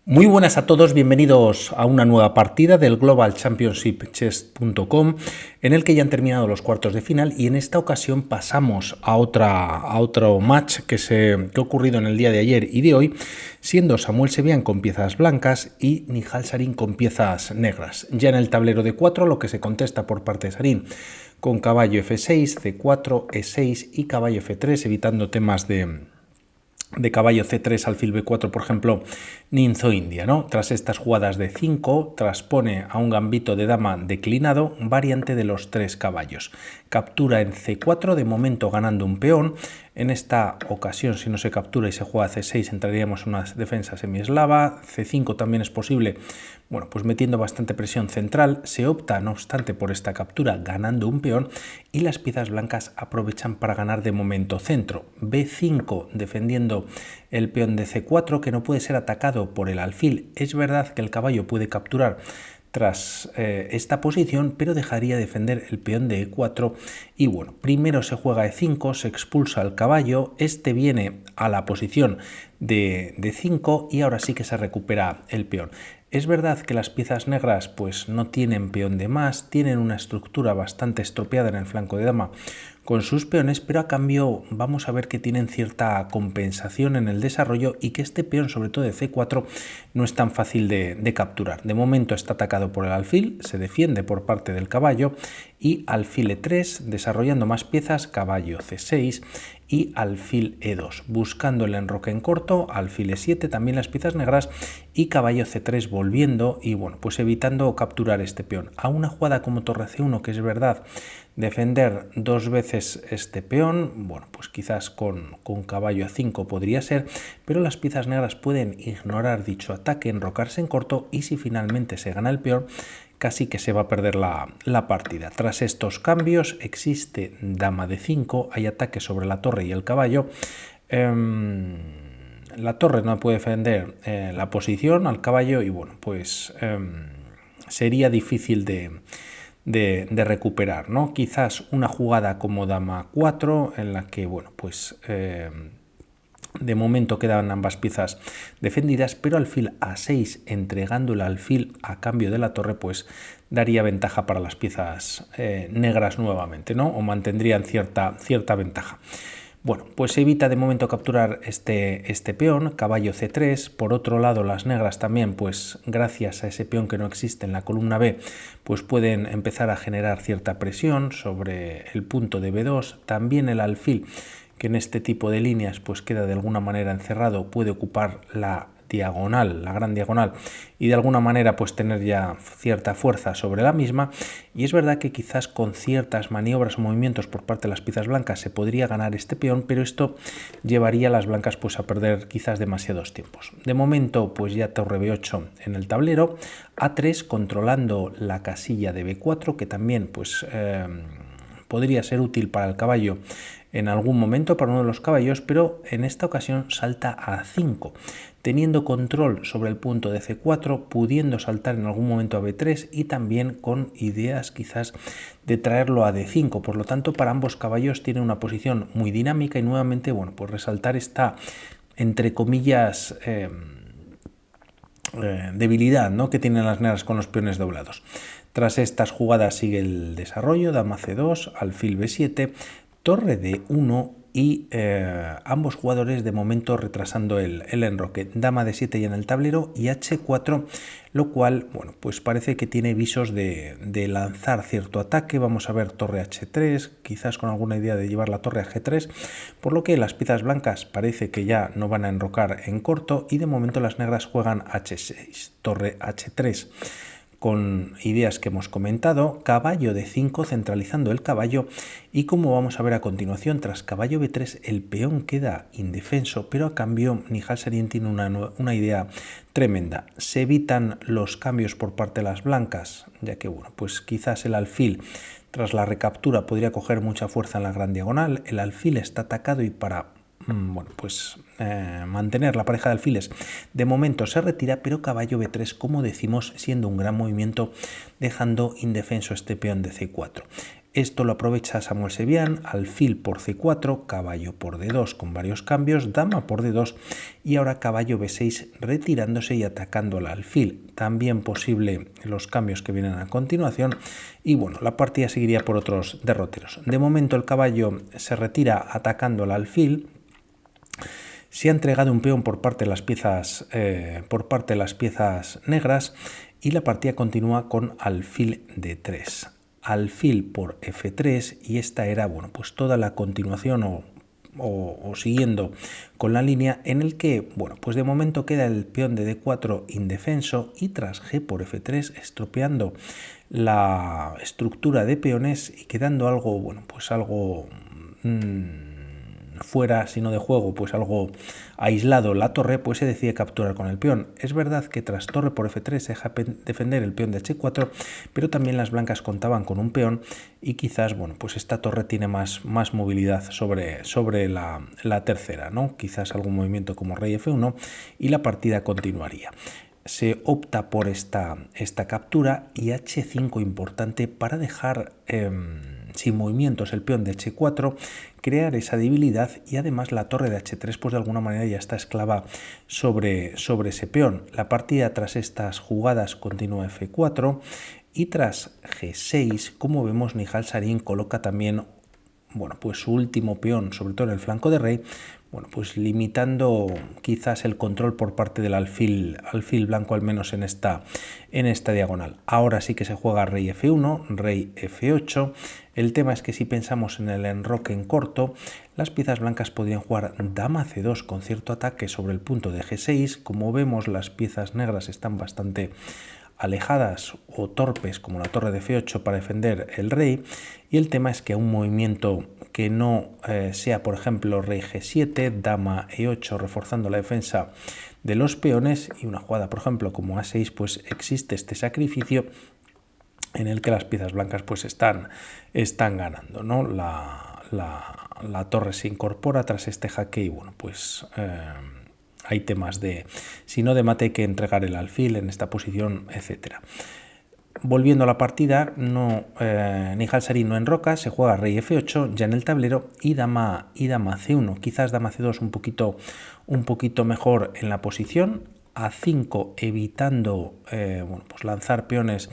Muy buenas a todos, bienvenidos a una nueva partida del Global Championship Chess.com en el que ya han terminado los cuartos de final y en esta ocasión pasamos a otro match que ha ocurrido en el día de ayer y de hoy, siendo Samuel Sevian con piezas blancas y Nihal Sarin con piezas negras. Ya en el tablero de 4 lo que se contesta por parte de Sarin con caballo F6, C4, E6 y caballo F3, evitando temas de caballo C3, alfil B4, por ejemplo, Ninzo India, ¿no? Tras estas jugadas de 5, transpone a un gambito de dama declinado, variante de los 3 caballos. Captura en C4, de momento ganando un peón. En esta ocasión, si no se captura y se juega C6, entraríamos en una defensa semieslava. C5 también es posible, bueno, pues metiendo bastante presión central. Se opta, no obstante, por esta captura, ganando un peón, y las piezas blancas aprovechan para ganar de momento centro. B5, defendiendo el peón de C4, que no puede ser atacado por el alfil. Es verdad que el caballo puede capturar tras esta posición, pero dejaría defender el peón de E4 y bueno, primero se juega E5, se expulsa al caballo, este viene a la posición de D5 y ahora sí que se recupera el peón. Es verdad que las piezas negras pues no tienen peón de más, tienen una estructura bastante estropeada en el flanco de dama con sus peones, pero a cambio vamos a ver que tienen cierta compensación en el desarrollo y que este peón, sobre todo de C4, no es tan fácil de capturar. De momento está atacado por el alfil, se defiende por parte del caballo y alfil E3, desarrollando más piezas, caballo C6 y alfil E2, buscando el enroque en corto, alfil E7, también las piezas negras y caballo C3 volviendo y bueno, pues evitando capturar este peón. A una jugada como torre C1, que es verdad, defender dos veces este peón, bueno, pues quizás con caballo A5 podría ser, pero las piezas negras pueden ignorar dicho ataque, enrocarse en corto y si finalmente se gana el peón, casi que se va a perder la partida. Tras estos cambios existe dama de 5, hay ataque sobre la torre y el caballo. La torre no puede defender la posición al caballo y bueno, pues sería difícil de recuperar, ¿no? Quizás una jugada como dama 4 en la que, bueno, pues de momento quedan ambas piezas defendidas, pero alfil A6 entregando el alfil a cambio de la torre, pues daría ventaja para las piezas negras nuevamente, ¿no? O mantendrían cierta ventaja. Bueno, pues evita de momento capturar este peón, caballo C3. Por otro lado, las negras también, pues gracias a ese peón que no existe en la columna B, pues pueden empezar a generar cierta presión sobre el punto de B2. También el alfil, que en este tipo de líneas pues queda de alguna manera encerrado, puede ocupar la diagonal, la gran diagonal, y de alguna manera pues tener ya cierta fuerza sobre la misma. Y es verdad que quizás con ciertas maniobras o movimientos por parte de las piezas blancas se podría ganar este peón, pero esto llevaría a las blancas pues a perder quizás demasiados tiempos. De momento pues ya torre B8 en el tablero, A3 controlando la casilla de B4, que también pues podría ser útil para el caballo en algún momento, para uno de los caballos, pero en esta ocasión salta a 5, teniendo control sobre el punto de C4, pudiendo saltar en algún momento a B3 y también con ideas quizás de traerlo a D5. Por lo tanto, para ambos caballos tiene una posición muy dinámica y nuevamente, bueno, pues resaltar esta, entre comillas, debilidad, ¿no?, que tienen las negras con los peones doblados. Tras estas jugadas sigue el desarrollo, dama C2, alfil B7, torre D1 y ambos jugadores de momento retrasando el enroque. Dama D7 ya en el tablero y H4, lo cual, bueno, pues parece que tiene visos de lanzar cierto ataque. Vamos a ver torre H3, quizás con alguna idea de llevar la torre a G3, por lo que las piezas blancas parece que ya no van a enrocar en corto y de momento las negras juegan H6, torre H3. Con ideas que hemos comentado, caballo D5 centralizando el caballo y como vamos a ver a continuación, tras caballo B3 el peón queda indefenso, pero a cambio Nihal Sarin tiene una idea tremenda. Se evitan los cambios por parte de las blancas, ya que bueno, pues quizás el alfil tras la recaptura podría coger mucha fuerza en la gran diagonal, el alfil está atacado y para bueno, pues mantener la pareja de alfiles de momento se retira, pero caballo B3, como decimos, siendo un gran movimiento, dejando indefenso este peón de C4. Esto lo aprovecha Samuel Sevián, alfil por C4, caballo por D2 con varios cambios, dama por D2 y ahora caballo B6 retirándose y atacando al alfil. También posible los cambios que vienen a continuación y bueno, la partida seguiría por otros derroteros. De momento el caballo se retira atacando al alfil. Se ha entregado un peón por parte de las piezas negras y la partida continúa con alfil D3. Alfil por F3 y esta era bueno, pues toda la continuación o siguiendo con la línea en el que bueno, pues de momento queda el peón de D4 indefenso y tras G por F3 estropeando la estructura de peones y quedando algo bueno, pues algo fuera, sino de juego, pues algo aislado la torre, pues se decide capturar con el peón. Es verdad que tras torre por F3 se deja defender el peón de H4, pero también las blancas contaban con un peón y quizás, bueno, pues esta torre tiene más movilidad sobre la tercera, ¿no? Quizás algún movimiento como rey F1 y la partida continuaría. Se opta por esta captura y H5 importante para dejar sin movimientos el peón de H4, crear esa debilidad y además la torre de H3 pues de alguna manera ya está esclava sobre ese peón. La partida tras estas jugadas continúa F4 y tras G6, como vemos, Nihal Sarin coloca también bueno, pues su último peón, sobre todo en el flanco de rey, bueno, pues limitando quizás el control por parte del alfil blanco, al menos en esta diagonal. Ahora sí que se juega rey F1, rey F8. El tema es que si pensamos en el enroque en corto, las piezas blancas podrían jugar dama C2 con cierto ataque sobre el punto de G6. Como vemos, las piezas negras están bastante alejadas o torpes como la torre de F8 para defender el rey, y el tema es que a un movimiento que no sea, por ejemplo, rey G7, dama E8 reforzando la defensa de los peones, y una jugada, por ejemplo, como A6, pues existe este sacrificio en el que las piezas blancas pues están ganando, ¿no? La torre se incorpora tras este jaque y bueno, pues hay temas de, si no de mate, hay que entregar el alfil en esta posición, etcétera. Volviendo a la partida, Nihal Sarin no enroca, se juega rey F8 ya en el tablero y dama C1, quizás dama C2 un poquito mejor en la posición, A5 evitando bueno, pues lanzar peones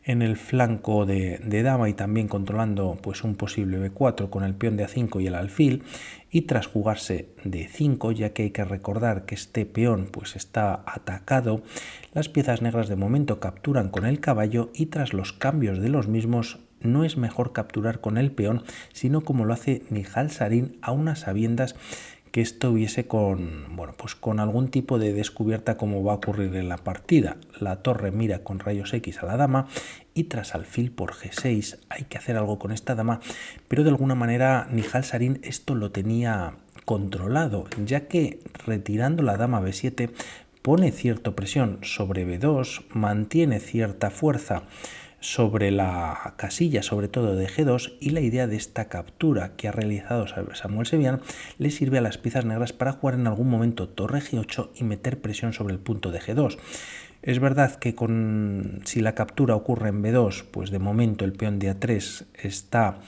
en el flanco de dama y también controlando pues un posible B4 con el peón de A5 y el alfil, y tras jugarse D5, ya que hay que recordar que este peón pues está atacado, las piezas negras de momento capturan con el caballo y tras los cambios de los mismos no es mejor capturar con el peón, sino como lo hace Nihal Sarin a unas sabiendas que estuviese con, bueno, pues con algún tipo de descubierta como va a ocurrir en la partida. La torre mira con rayos X a la dama y tras alfil por G6 hay que hacer algo con esta dama, pero de alguna manera Nihal Sarin esto lo tenía controlado, ya que retirando la dama B7 pone cierta presión sobre B2, mantiene cierta fuerza sobre la casilla, sobre todo de G2, y la idea de esta captura que ha realizado Samuel Sevián le sirve a las piezas negras para jugar en algún momento torre G8 y meter presión sobre el punto de G2. Es verdad que si la captura ocurre en B2, pues de momento el peón de A3 está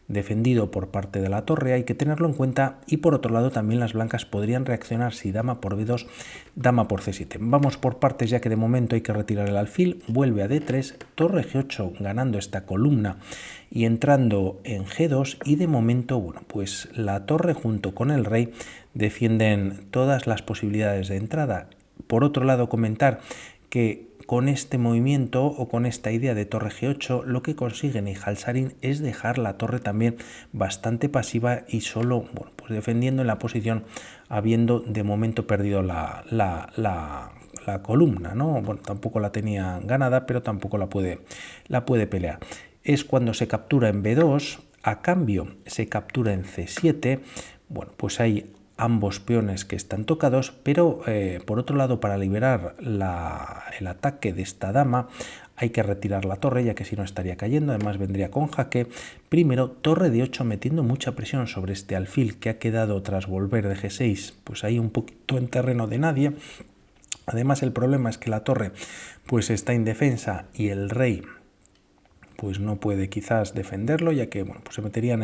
defendido por parte de la torre, hay que tenerlo en cuenta, y por otro lado también las blancas podrían reaccionar si dama por B2, dama por C7. Vamos por partes, ya que de momento hay que retirar el alfil, vuelve a D3, torre G8 ganando esta columna y entrando en G2, y de momento, bueno, pues la torre junto con el rey defienden todas las posibilidades de entrada. Por otro lado, comentar que con este movimiento o con esta idea de torre G8 lo que consigue Nihal Sarin es dejar la torre también bastante pasiva y solo, bueno, pues defendiendo en la posición, habiendo de momento perdido la columna, ¿no? Bueno, tampoco la tenía ganada, pero tampoco la puede pelear. Es cuando se captura en B2, a cambio se captura en C7, bueno, pues hay ambos peones que están tocados, pero por otro lado, para liberar el ataque de esta dama hay que retirar la torre, ya que si no estaría cayendo, además vendría con jaque. Primero torre de 8 metiendo mucha presión sobre este alfil que ha quedado tras volver de G6, pues ahí un poquito en terreno de nadie. Además el problema es que la torre pues está indefensa y el rey pues no puede quizás defenderlo, ya que bueno, pues se meterían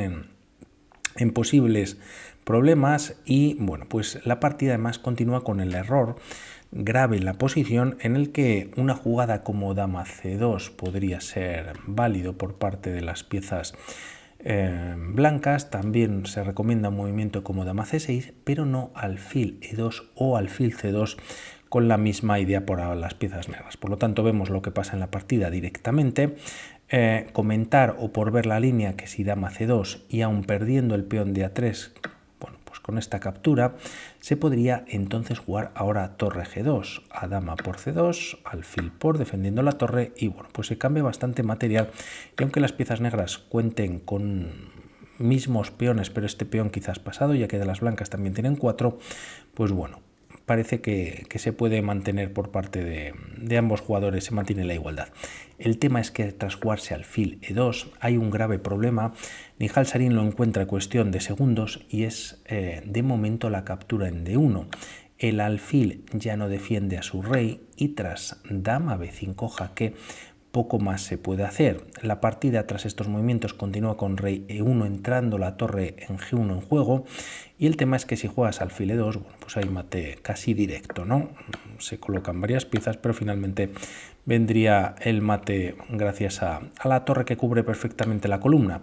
en posibles problemas y bueno, pues la partida además continúa con el error grave en la posición en el que una jugada como dama c2 podría ser válido por parte de las piezas blancas. También se recomienda un movimiento como dama c6, pero no alfil e2 o alfil c2 con la misma idea para las piezas negras. Por lo tanto, vemos lo que pasa en la partida directamente. Comentar o por ver la línea que si dama c2 y aún perdiendo el peón de a3, bueno, pues con esta captura se podría entonces jugar ahora torre g2, a dama por c2, alfil por defendiendo la torre y bueno, pues se cambia bastante material y aunque las piezas negras cuenten con mismos peones, pero este peón quizás pasado, ya que de las blancas también tienen 4, pues bueno, parece que se puede mantener por parte de ambos jugadores, se mantiene la igualdad. El tema es que tras jugarse alfil e2 hay un grave problema. Nihal Sarin lo encuentra en cuestión de segundos y es de momento la captura en d1. El alfil ya no defiende a su rey y tras dama b5 jaque poco más se puede hacer. La partida tras estos movimientos continúa con rey e1 entrando la torre en g1 en juego y el tema es que si juegas alfil e2, bueno, pues hay mate casi directo, ¿no? Se colocan varias piezas, pero finalmente vendría el mate gracias a la torre que cubre perfectamente la columna.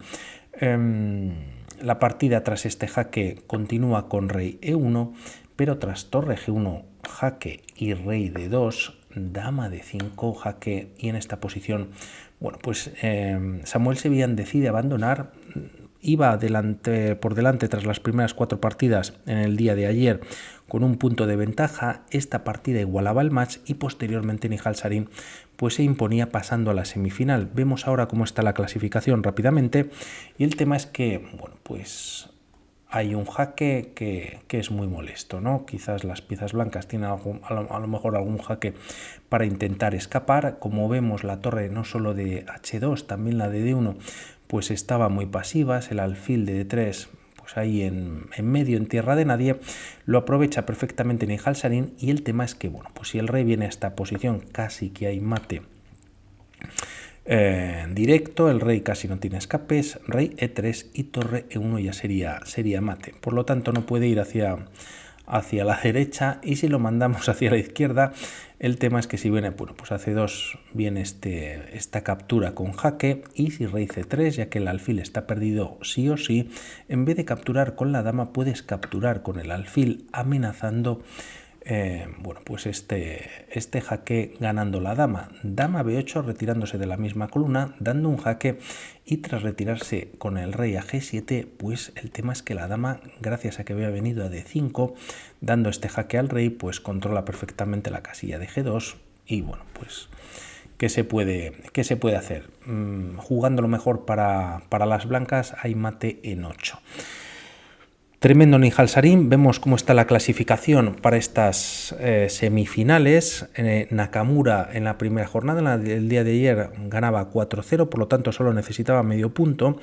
La partida tras este jaque continúa con rey e1, pero tras torre g1 jaque y rey d2, dama d5 jaque y en esta posición, bueno, pues Samuel Sevillain decide abandonar. Iba por delante tras las primeras 4 partidas en el día de ayer con un punto de ventaja. Esta partida igualaba el match y posteriormente Nihal Sarin pues se imponía pasando a la semifinal. Vemos ahora cómo está la clasificación rápidamente y el tema es que, bueno, pues hay un jaque que es muy molesto, ¿no? Quizás las piezas blancas tienen a lo mejor algún jaque para intentar escapar. Como vemos, la torre no solo de h2, también la de d1, pues estaba muy pasivas. El alfil de d3, pues ahí en medio, en tierra de nadie, lo aprovecha perfectamente Nihal Sarin y el tema es que, bueno, pues si el rey viene a esta posición, casi que hay mate directo, el rey casi no tiene escapes, rey e3 y torre e1 ya sería mate. Por lo tanto no puede ir hacia la derecha y si lo mandamos hacia la izquierda, el tema es que si viene, bueno, pues a c2 viene esta captura con jaque y si rey c3, ya que el alfil está perdido sí o sí, en vez de capturar con la dama puedes capturar con el alfil amenazando bueno, pues este jaque ganando la dama. Dama b8 retirándose de la misma columna, dando un jaque y tras retirarse con el rey a g7, pues el tema es que la dama, gracias a que había venido a d5, dando este jaque al rey, pues controla perfectamente la casilla de g2 y bueno, pues ¿qué se puede hacer? Jugando lo mejor para las blancas hay mate en 8. Tremendo Nihal Sarin. Vemos cómo está la clasificación para estas semifinales. Nakamura en la primera jornada, el día de ayer, ganaba 4-0, por lo tanto solo necesitaba medio punto.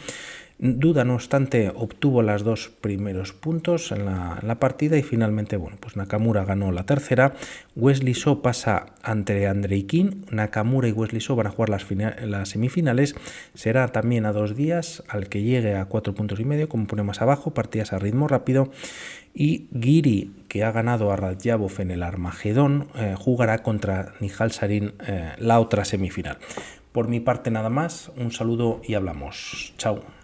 Duda, no obstante, obtuvo los 2 primeros puntos en la partida y finalmente, bueno, pues Nakamura ganó la tercera. Wesley So pasa ante Andrei King. Nakamura y Wesley So van a jugar las semifinales. Será también a 2 días, al que llegue a 4 puntos y medio, como pone más abajo, partidas a ritmo rápido. Y Giri, que ha ganado a Radjabov en el Armagedón, jugará contra Nihal Sarin la otra semifinal. Por mi parte nada más, un saludo y hablamos. Chao.